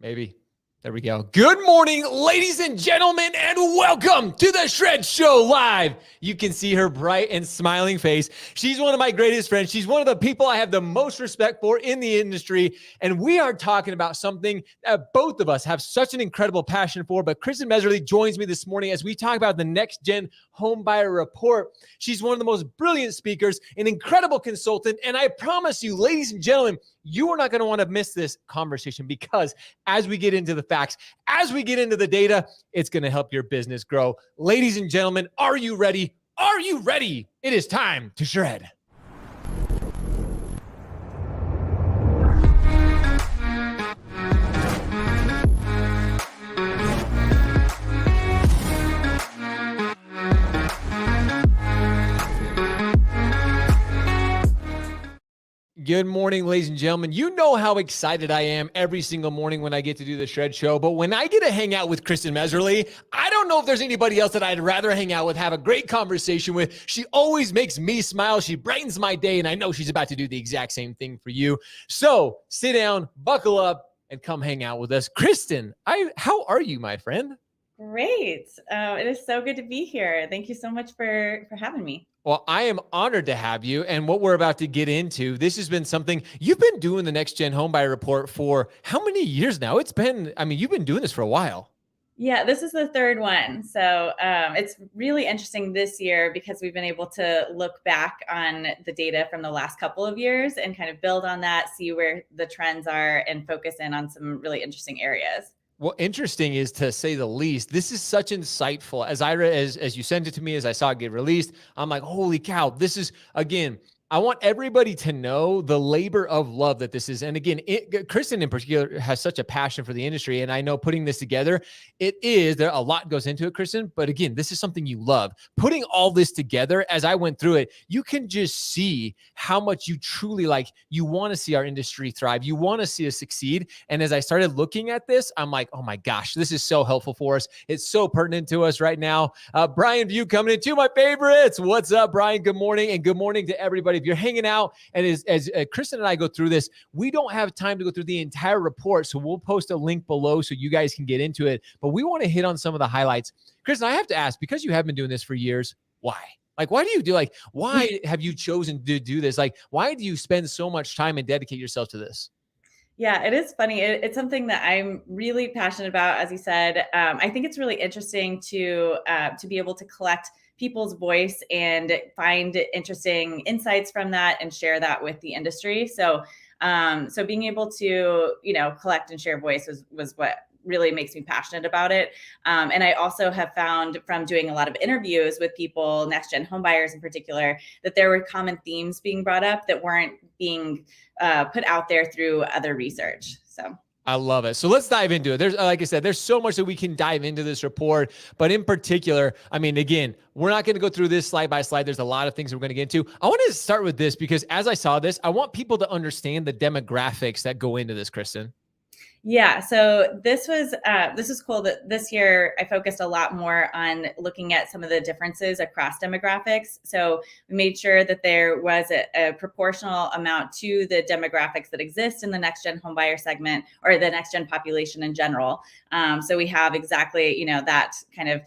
Maybe. There we go. Good morning, ladies and gentlemen, and welcome to the Shred Show Live. You can see her bright and smiling face. She's one of my greatest friends. She's one of the people I have the most respect for in the industry. And we are talking about something that both of us have such an incredible passion for. But Kristin Messerli joins me this morning as we talk about the NextGen Homebuyer Report. She's one of the most brilliant speakers, an incredible consultant. And I promise you, ladies and gentlemen, you are not going to want to miss this conversation, because as we get into the facts, as we get into the data, it's going to help your business grow. Ladies and gentlemen, are you ready? Are you ready? It is time to shred. Good morning, ladies and gentlemen. You know how excited I am every single morning when I get to do the Shred Show. But when I get to hang out with Kristin Messerli, I don't know if there's anybody else that I'd rather hang out with, have a great conversation with. She always makes me smile. She brightens my day, and I know she's about to do the exact same thing for you. So sit down, buckle up, and come hang out with us. Kristin, how are you, my friend? Great. It is so good to be here. Thank you so much for having me. Well, I am honored to have you. And what we're about to get into, this has been something you've been doing, the NextGen Homebuyer Report, for how many years now? You've been doing this for a while. Yeah, this is the third one. So it's really interesting this year because we've been able to look back on the data from the last couple of years and kind of build on that, see where the trends are, and focus in on some really interesting areas. Well, interesting is to say the least. This is such insightful. As you sent it to me, as I saw it get released, I'm like, holy cow, this is, again, I want everybody to know the labor of love that this is. And again, Kristin in particular has such a passion for the industry. And I know putting this together, there a lot goes into it, Kristin. But again, this is something you love. Putting all this together, as I went through it, you can just see how much you truly you want to see our industry thrive. You want to see us succeed. And as I started looking at this, I'm like, oh my gosh, this is so helpful for us. It's so pertinent to us right now. Brian View coming in, two of my favorites. What's up, Brian? Good morning. And good morning to everybody. If you're hanging out, and as Kristin and I go through this, we don't have time to go through the entire report, so we'll post a link below so you guys can get into it. But we want to hit on some of the highlights. Kristin, I have to ask, because you have been doing this for years, why? Why do you do, why have you chosen to do this? Why do you spend so much time and dedicate yourself to this? Yeah, it is funny. It's something that I'm really passionate about. As you said, I think it's really interesting to be able to collect people's voice and find interesting insights from that and share that with the industry. So being able to, collect and share voice was what really makes me passionate about it. And I also have found from doing a lot of interviews with people, NextGen homebuyers in particular, that there were common themes being brought up that weren't being put out there through other research. So I love it. So let's dive into it. There's, like I said, there's so much that we can dive into this report, but in particular, again, we're not going to go through this slide by slide. There's a lot of things we're going to get into. I want to start with this because as I saw this, I want people to understand the demographics that go into this, Kristin. Yeah, so this was cool that this year I focused a lot more on looking at some of the differences across demographics. So we made sure that there was a proportional amount to the demographics that exist in the NextGen homebuyer segment or the NextGen population in general. So we have exactly, that kind of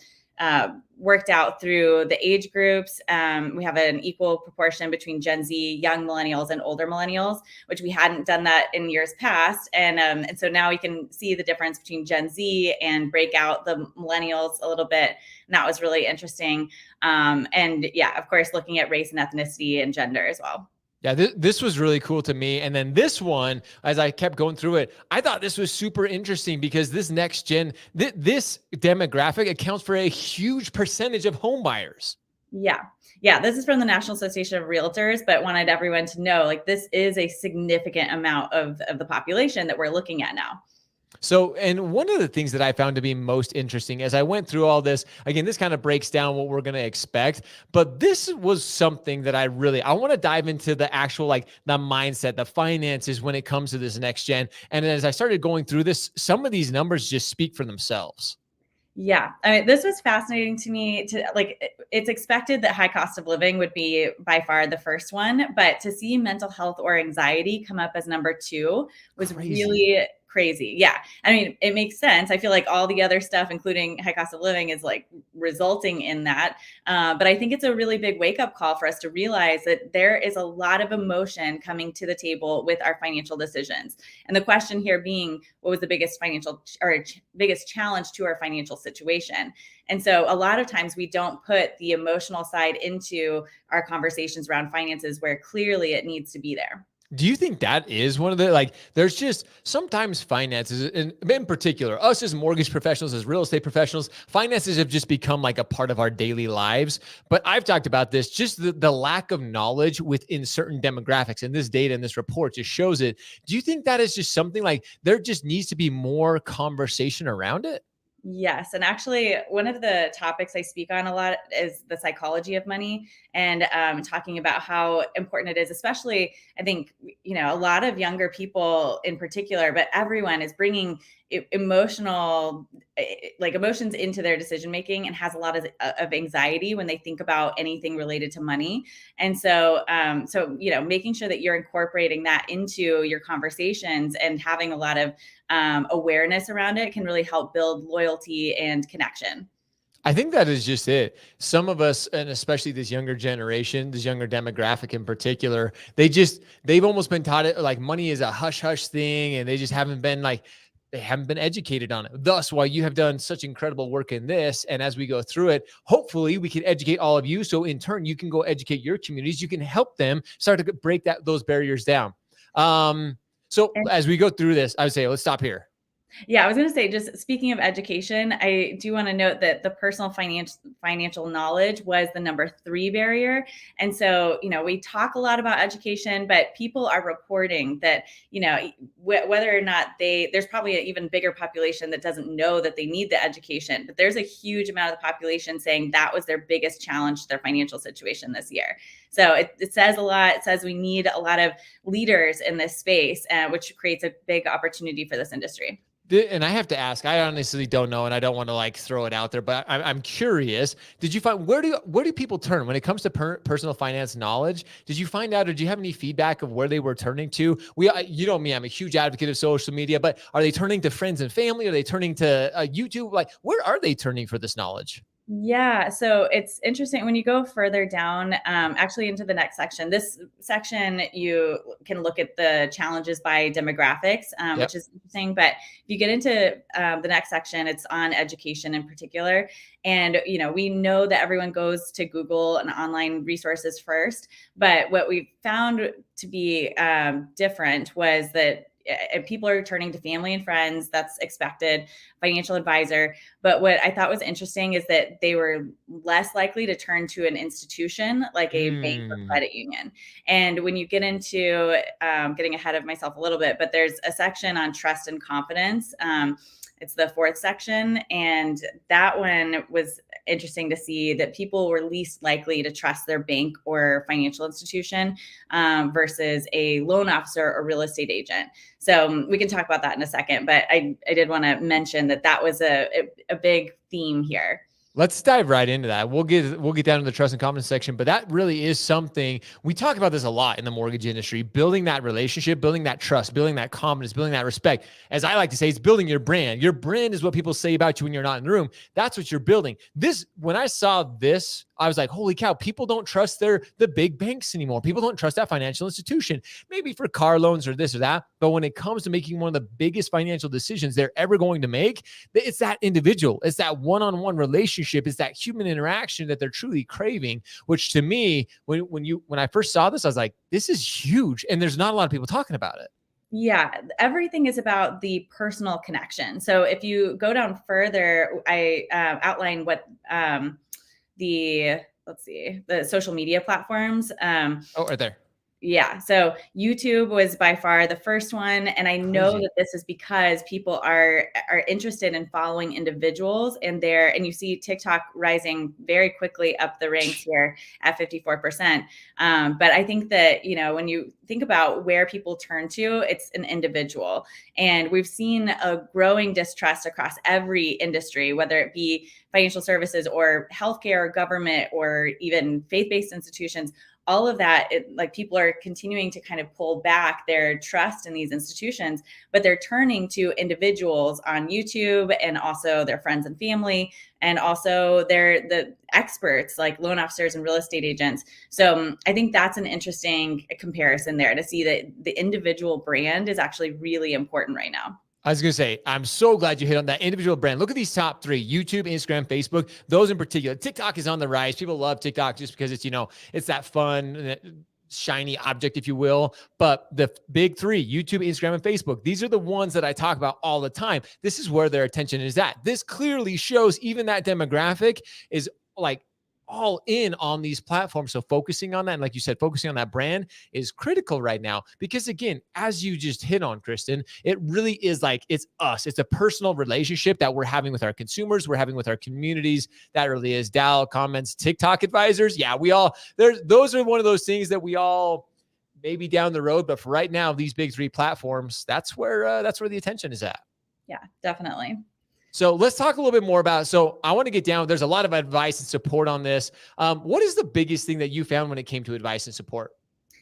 worked out through the age groups. We have an equal proportion between Gen Z, young millennials, and older millennials, which we hadn't done that in years past. And so now we can see the difference between Gen Z and break out the millennials a little bit. And that was really interesting. And yeah, of course, looking at race and ethnicity and gender as well. Yeah, this was really cool to me. And then this one, as I kept going through it, I thought this was super interesting because this next gen, this demographic accounts for a huge percentage of home buyers. Yeah. This is from the National Association of Realtors, but wanted everyone to know, this is a significant amount of the population that we're looking at now. So, and one of the things that I found to be most interesting as I went through all this, again, this kind of breaks down what we're going to expect, but this was something that I want to dive into the actual, the mindset, the finances when it comes to this next gen. And as I started going through this, some of these numbers just speak for themselves. Yeah. This was fascinating to me it's expected that high cost of living would be by far the first one, but to see mental health or anxiety come up as number two was really crazy. Yeah. I mean, it makes sense. I feel like all the other stuff, including high cost of living, is like resulting in that. But I think it's a really big wake up call for us to realize that there is a lot of emotion coming to the table with our financial decisions. And the question here being, what was the biggest biggest challenge to our financial situation? And so a lot of times we don't put the emotional side into our conversations around finances where clearly it needs to be there. Do you think that is one of the, like, there's just sometimes finances, in particular, us as mortgage professionals, as real estate professionals, finances have just become like a part of our daily lives. But I've talked about this, just the lack of knowledge within certain demographics. And this data and this report just shows it. Do you think that is just something like there just needs to be more conversation around it? Yes. And actually, one of the topics I speak on a lot is the psychology of money, and talking about how important it is, especially, I think, a lot of younger people in particular, but everyone is bringing emotional, like emotions into their decision making, and has a lot of anxiety when they think about anything related to money. And so, making sure that you're incorporating that into your conversations and having a lot of awareness around it can really help build loyalty and connection. I think that is just it. Some of us, and especially this younger generation, this younger demographic in particular, they've almost been taught it like money is a hush hush thing, and they just haven't been like, they haven't been educated on it. Thus, why you have done such incredible work in this. And as we go through it, hopefully we can educate all of you. So in turn, you can go educate your communities. You can help them start to break those barriers down. So And as we go through this, I would say, let's stop here. yeah, I was going to say, just speaking of education, I do want to note that the personal financial knowledge was the number 3 barrier. And so, we talk a lot about education, but people are reporting that, whether or not there's probably an even bigger population that doesn't know that they need the education, but there's a huge amount of the population saying that was their biggest challenge to their financial situation this year. So it says a lot. It says we need a lot of leaders in this space, which creates a big opportunity for this industry. And I have to ask, I honestly don't know, and I don't want to like throw it out there, but I'm curious. Did you find, where do people turn when it comes to personal finance knowledge? Did you find out, or do you have any feedback of where they were turning to? You know me, I'm a huge advocate of social media, but are they turning to friends and family? Are they turning to YouTube? Like, where are they turning for this knowledge? Yeah, so it's interesting when you go further down, actually into the next section. This section, you can look at the challenges by demographics, Yep. which is interesting. But if you get into the next section, it's on education in particular. And, we know that everyone goes to Google and online resources first. But what we found to be different was that people are turning to family and friends. That's expected. Financial advisor. But what I thought was interesting is that they were less likely to turn to an institution like a bank or Hmm. credit union. And when you get into getting ahead of myself a little bit, but there's a section on trust and confidence. It's the 4th section. And that one was interesting to see that people were least likely to trust their bank or financial institution versus a loan officer or real estate agent. So we can talk about that in a second. But I did want to mention that was a big theme here. Let's dive right into that. We'll get down to the trust and confidence section, but that really is something we talk about this a lot in the mortgage industry, building that relationship, building that trust, building that confidence, building that respect. As I like to say, it's building your brand. Your brand is what people say about you when you're not in the room. That's what you're building. When I saw this, I was like, holy cow, people don't trust the big banks anymore. People don't trust that financial institution, maybe for car loans or this or that. But when it comes to making one of the biggest financial decisions they're ever going to make, it's that individual. It's that one-on-one relationship. It's that human interaction that they're truly craving, which to me, when I first saw this, I was like, this is huge. And there's not a lot of people talking about it. Yeah, everything is about the personal connection. So if you go down further, I outline what the social media platforms. Oh, right there. Yeah. So YouTube was by far the first one. And I know Crazy. that this is because people are interested in following individuals, and you see TikTok rising very quickly up the ranks here at 54%. But I think that, when you think about where people turn to, it's an individual. And we've seen a growing distrust across every industry, whether it be financial services or healthcare or government or even faith-based institutions. all of that, like people are continuing to kind of pull back their trust in these institutions, but they're turning to individuals on YouTube and also their friends and family, and also the experts like loan officers and real estate agents. So I think that's an interesting comparison there, to see that the individual brand is actually really important right now. I was going to say, I'm so glad you hit on that individual brand. Look at these top three: YouTube, Instagram, Facebook, those in particular. TikTok is on the rise. People love TikTok just because it's, it's that fun, shiny object, if you will. But the big three, YouTube, Instagram, and Facebook, these are the ones that I talk about all the time. This is where their attention is at. This clearly shows even that demographic is like all in on these platforms. So focusing on that, and like you said, focusing on that brand is critical right now, because again, as you just hit on, Kristin, it really is like, it's us. It's a personal relationship that we're having with our consumers. We're having with our communities. That really is. Dal comments, TikTok advisors. Yeah, those are one of those things that we all maybe down the road, but for right now, these big three platforms, that's where the attention is at. Yeah, definitely. So let's talk a little bit more about, so I want to get down, there's a lot of advice and support on this. What is the biggest thing that you found when it came to advice and support?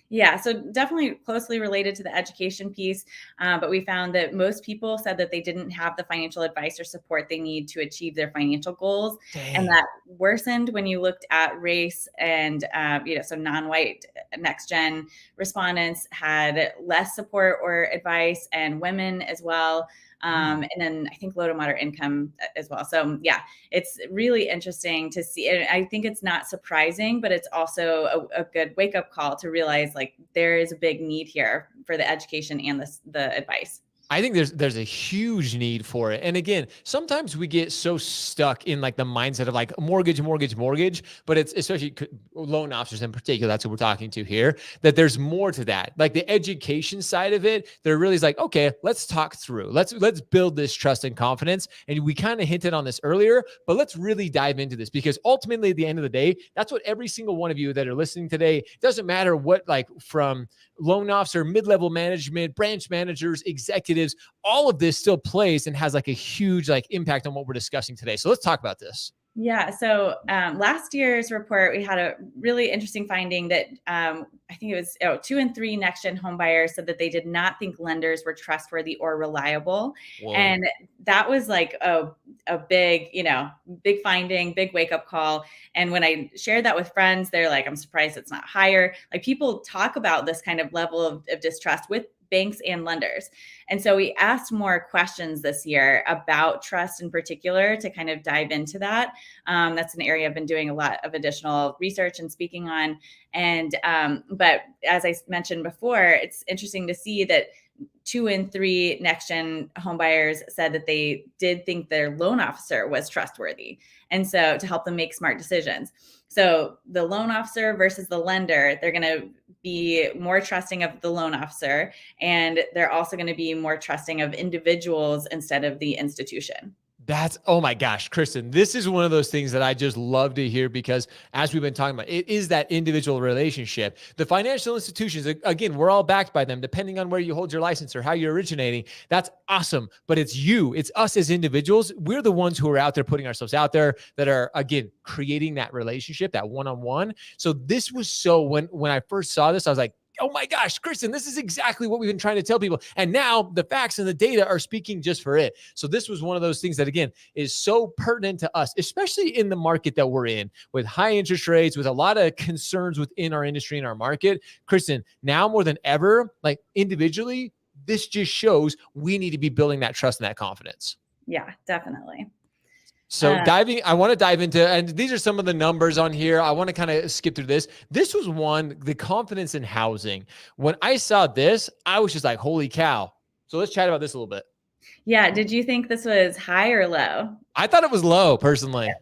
Yeah, so definitely closely related to the education piece, but we found that most people said that they didn't have the financial advice or support they need to achieve their financial goals. Dang. And that worsened when you looked at race, and so non-white NextGen respondents had less support or advice, and women as well. And then I think low to moderate income as well. So yeah, it's really interesting to see. And I think it's not surprising, but it's also a good wake up call to realize like there is a big need here for the education and the advice. I think there's a huge need for it. And again, sometimes we get so stuck in like the mindset of like mortgage, but it's especially loan officers in particular, that's what we're talking to here, that there's more to that. Like the education side of it, there really is like, okay, let's talk through. Let's build this trust and confidence. And we kind of hinted on this earlier, but let's really dive into this, because ultimately at the end of the day, that's what every single one of you that are listening today, doesn't matter what, like from loan officer, mid-level management, branch managers, executives, all of this still plays and has like a huge like impact on what we're discussing today. So let's talk about this. Yeah. So last year's report, we had a really interesting finding that I think it was 2 in 3 NextGen home buyers said that they did not think lenders were trustworthy or reliable. Whoa. And that was like a big, big finding, big wake up call. And when I shared that with friends, they're like, I'm surprised it's not higher. Like people talk about this kind of level of distrust with banks and lenders. And so we asked more questions this year about trust in particular to kind of dive into that. That's an area I've been doing a lot of additional research and speaking on. And but as I mentioned before, it's interesting to see that 2 in 3 NextGen homebuyers said that they did think their loan officer was trustworthy, and so to help them make smart decisions. So the loan officer versus the lender, they're going to be more trusting of the loan officer, and they're also going to be more trusting of individuals instead of the institution. Oh my gosh, Kristin, this is one of those things that I just love to hear, because as we've been talking about, it is that individual relationship. The financial institutions, again, we're all backed by them, depending on where you hold your license or how you're originating. That's awesome. But it's us as individuals. We're the ones who are out there putting ourselves out there, that are, again, creating that relationship, that one-on-one. So this was when I first saw this, I was like, oh my gosh, Kristin, this is exactly what we've been trying to tell people. And now the facts and the data are speaking just for it. So this was one of those things that, again, is so pertinent to us, especially in the market that we're in, with high interest rates, with a lot of concerns within our industry and our market. Kristin, now more than ever, like individually, this just shows we need to be building that trust and that confidence. Yeah, definitely. So I want to dive into, and these are some of the numbers on here. I want to kind of skip through this. This was the confidence in housing. When I saw this, I was just like, holy cow. So let's chat about this a little bit. Yeah. Did you think this was high or low? I thought it was low, personally.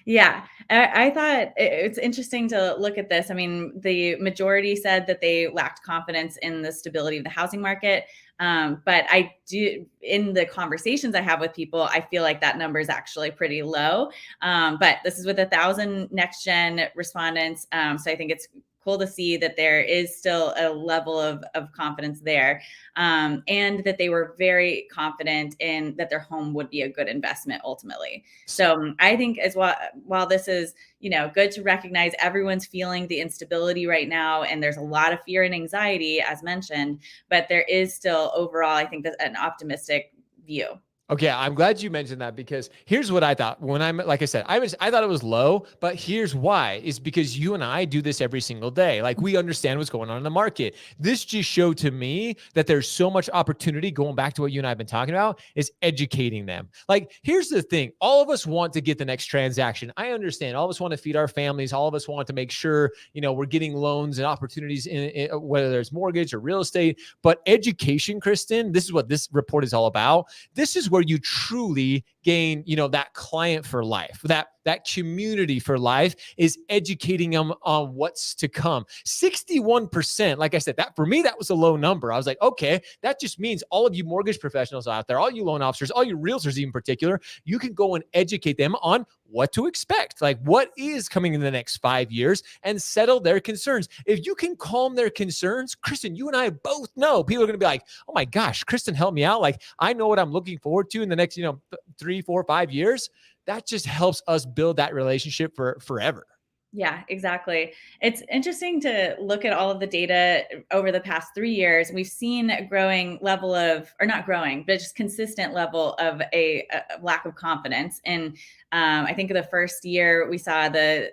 Yeah. I thought it's interesting to look at this. I mean, the majority said that they lacked confidence in the stability of the housing market. But I do, in the conversations I have with people, I feel like that number is actually pretty low. But this is with 1,000 NextGen respondents. So I think it's cool to see that there is still a level of confidence there, and that they were very confident in that their home would be a good investment ultimately. So I think as well, while this is, good to recognize everyone's feeling the instability right now, and there's a lot of fear and anxiety, as mentioned, but there is still overall, I think, that's an optimistic view. Okay, I'm glad you mentioned that, because here's what I thought when like I said, I thought it was low, but here's why, is because you and I do this every single day. Like, we understand what's going on in the market. This just showed to me that there's so much opportunity, going back to what you and I have been talking about, is educating them. Like, here's the thing. All of us want to get the next transaction. I understand. All of us want to feed our families. All of us want to make sure, we're getting loans and opportunities in whether there's mortgage or real estate, but education, Kristin, this is what this report is all about. This is where you truly gain, that client for life, that community for life, is educating them on what's to come. 61%, like I said, that for me, that was a low number. I was like, okay, that just means all of you mortgage professionals out there, all you loan officers, all you realtors in particular, you can go and educate them on what to expect, like what is coming in the next 5 years, and settle their concerns. If you can calm their concerns, Kristin, you and I both know people are going to be like, oh my gosh, Kristin helped me out. Like, I know what I'm looking forward to in the next, 3, 4, 5 years. That just helps us build that relationship for forever. Yeah, exactly. It's interesting to look at all of the data over the past 3 years. We've seen a growing level of, or not growing, but just consistent level of a lack of confidence. And I think the first year we saw the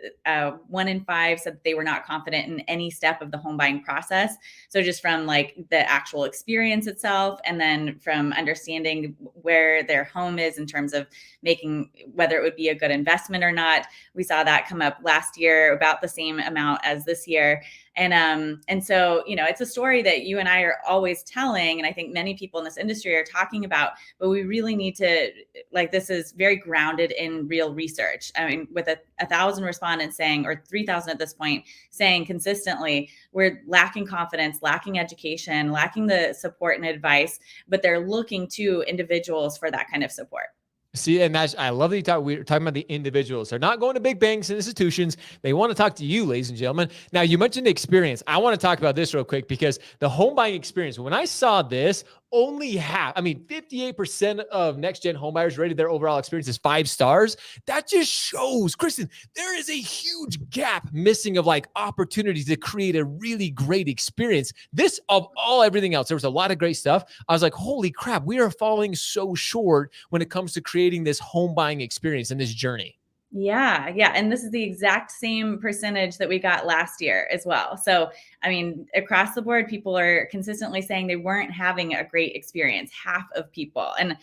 1 in 5 said that they were not confident in any step of the home buying process. So just from like the actual experience itself, and then from understanding where their home is in terms of making whether it would be a good investment or not. We saw that come up last year, about the same amount as this year. And so, it's a story that you and I are always telling. And I think many people in this industry are talking about, but we really need to, like, this is very grounded in real research. I mean, with 1,000 respondents saying, or 3,000 at this point, saying consistently, we're lacking confidence, lacking education, lacking the support and advice, but they're looking to individuals for that kind of support. See, and I love that we're talking about the individuals. They're not going to big banks and institutions. They want to talk to you, ladies and gentlemen. Now, you mentioned experience. I want to talk about this real quick, because the home buying experience, when I saw this, only 58% of NextGen homebuyers rated their overall experience as 5 stars. That just shows, Kristin, there is a huge gap missing of like opportunities to create a really great experience. This, of all everything else, there was a lot of great stuff. I was like, holy crap, we are falling so short when it comes to creating this home buying experience and this journey. Yeah. Yeah. And this is the exact same percentage that we got last year as well. So, I mean, across the board, people are consistently saying they weren't having a great experience, half of people. And,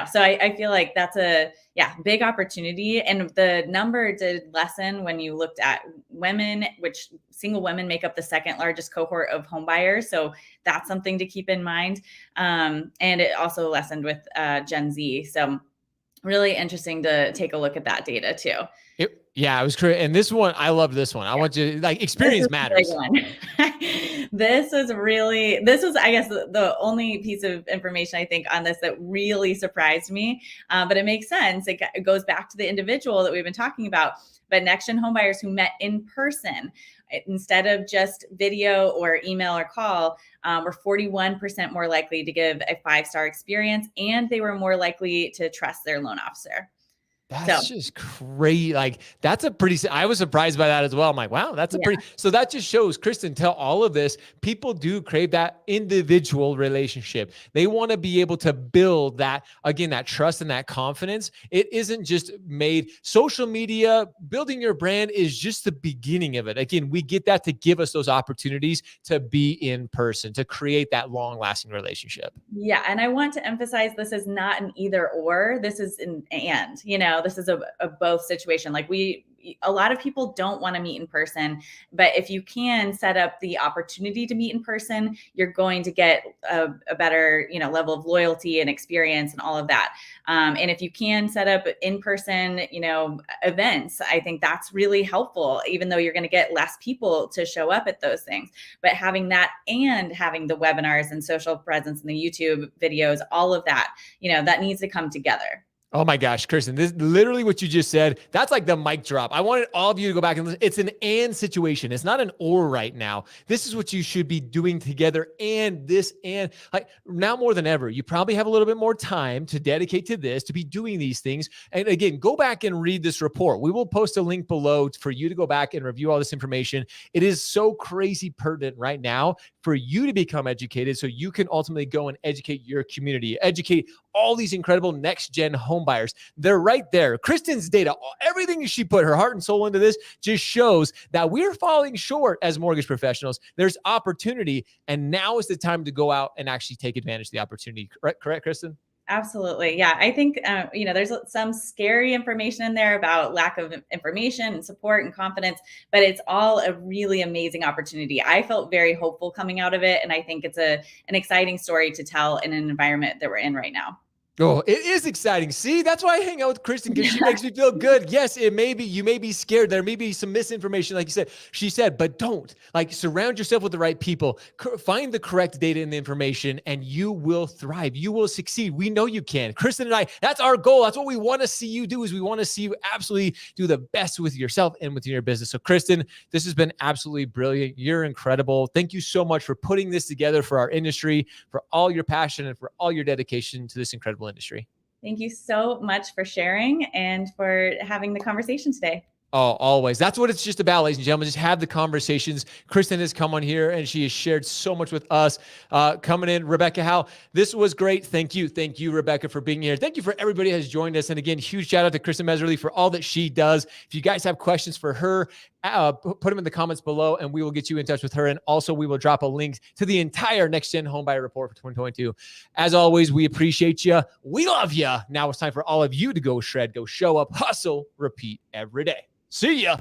so I feel like that's a big opportunity. And the number did lessen when you looked at women, which single women make up the second largest cohort of home buyers. So that's something to keep in mind. And it also lessened with Gen Z. So really interesting to take a look at that data too. It was great. And this one, I love this one. I want you to, like, experience matters. This was, I guess, the only piece of information I think on this that really surprised me. But it makes sense. It goes back to the individual that we've been talking about. But NextGen homebuyers who met in person, instead of just video or email or call, were 41% more likely to give a 5-star experience, and they were more likely to trust their loan officer. That's just crazy. Like, that's a pretty, I was surprised by that as well. I'm like, wow, that's a pretty, so that just shows, Kristin, tell all of this, people do crave that individual relationship. They want to be able to build that, again, that trust and that confidence. It isn't just made, social media, building your brand is just the beginning of it. Again, we get that to give us those opportunities to be in person, to create that long lasting relationship. Yeah. And I want to emphasize, this is not an either or, this is an and, this is a both situation. Like, a lot of people don't want to meet in person, but if you can set up the opportunity to meet in person, you're going to get a better, level of loyalty and experience and all of that. And if you can set up in-person, events, I think that's really helpful, even though you're going to get less people to show up at those things. But having that and having the webinars and social presence and the YouTube videos, all of that, that needs to come together. Oh my gosh, Kristin, this literally what you just said. That's like the mic drop. I wanted all of you to go back and listen. It's an and situation. It's not an or right now. This is what you should be doing together. And this, and like now more than ever, you probably have a little bit more time to dedicate to this, to be doing these things. And again, go back and read this report. We will post a link below for you to go back and review all this information. It is so crazy pertinent right now for you to become educated so you can ultimately go and educate your community, educate all these incredible next-gen home buyers. They're right there. Kristin's data, everything she put her heart and soul into this just shows that we're falling short as mortgage professionals. There's opportunity, and now is the time to go out and actually take advantage of the opportunity. Correct, Kristin? Absolutely. Yeah. I think, there's some scary information in there about lack of information and support and confidence, but it's all a really amazing opportunity. I felt very hopeful coming out of it. And I think it's an exciting story to tell in an environment that we're in right now. Oh, it is exciting. See, that's why I hang out with Kristin, because she makes me feel good. Yes, it may be, you may be scared. There may be some misinformation, like you said. She said, but don't. Like, surround yourself with the right people. Find the correct data and the information, and you will thrive. You will succeed. We know you can. Kristin and I, that's our goal. That's what we want to see you do, is we want to see you absolutely do the best with yourself and with your business. So Kristin, this has been absolutely brilliant. You're incredible. Thank you so much for putting this together for our industry, for all your passion and for all your dedication to this incredible industry. Thank you so much for sharing and for having the conversation today. Oh, always. That's what it's just about, ladies and gentlemen. Just have the conversations. Kristin has come on here and she has shared so much with us. Coming in, Rebecca Howe, this was great. Thank you. Thank you, Rebecca, for being here. Thank you for everybody who has joined us. And again, huge shout out to Kristin Messerli for all that she does. If you guys have questions for her, put them in the comments below and we will get you in touch with her. And also we will drop a link to the entire NextGen Homebuyer Report for 2022. As always, we appreciate you. We love you. Now it's time for all of you to go shred, go show up, hustle, repeat every day. See ya.